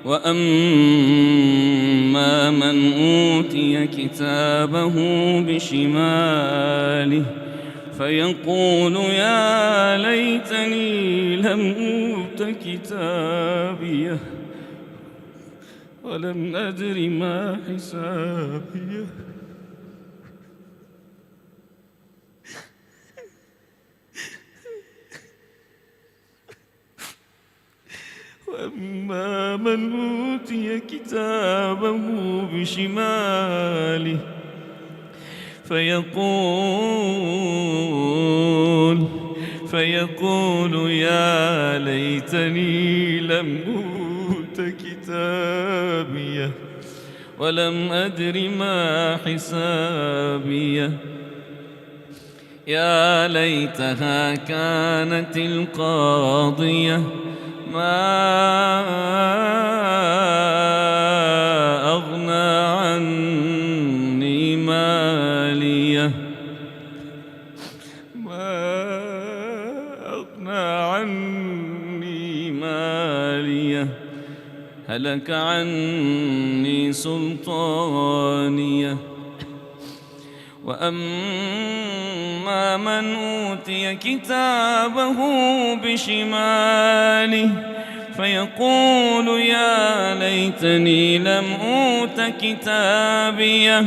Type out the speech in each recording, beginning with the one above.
وأما من أوتي كتابه بشماله فيقول يا ليتني لم أوت كتابيه ولم أدر ما حسابيه وأما من أوتي كتابه بشماله فيقول يا ليتني لم أوت كتابيه ولم أدر ما حسابيه يا ليتها كانت القاضية ما أغنى عني ماليه هلك عني سلطانيه وأما من أوتي كتابه بشماله فيقول يا ليتني لم أوت كتابيه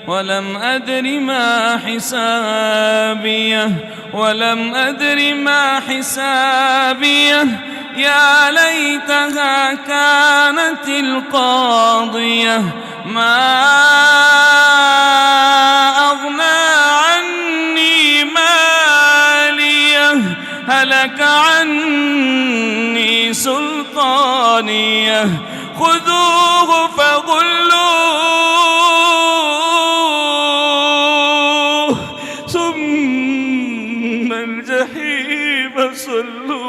ولم أدر ما حسابيه يا ليتها كانت القاضية ما أغنى عني ماليه هلك عني سلطانيه خذوه فغلوه ثم الجحيم صلوه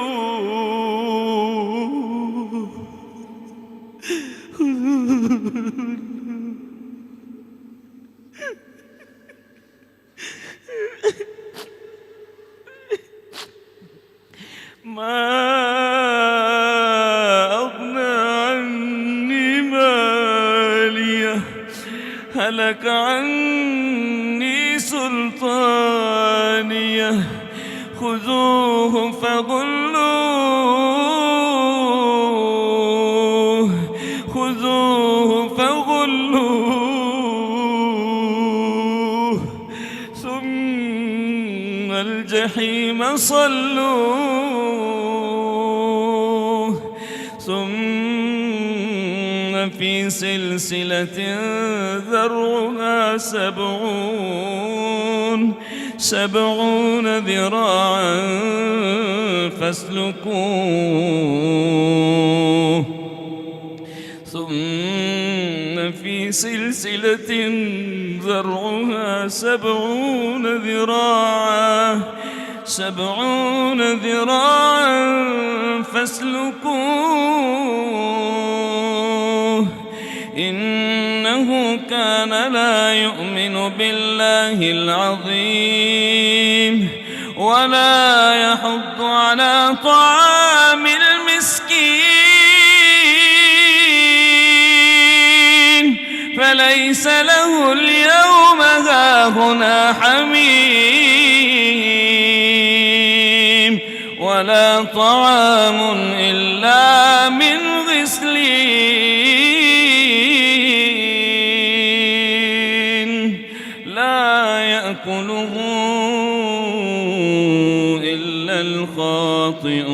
ما أغنى عني ماليه هلك عني سلطانيه خذوه فغلوه ثم الجحيم صلوه ثم في سلسلة ذرعها 70 ذراعا فاسلكوه ثم في سلسلة ذرعها 70 ذراعا فاسلكوه إنه كان لا يؤمن بالله العظيم ولا يحض على طعام المسكين فليس له اليوم هاهنا حميم ولا طعام إلا من غسلين لا يأكله إلا الخاطئون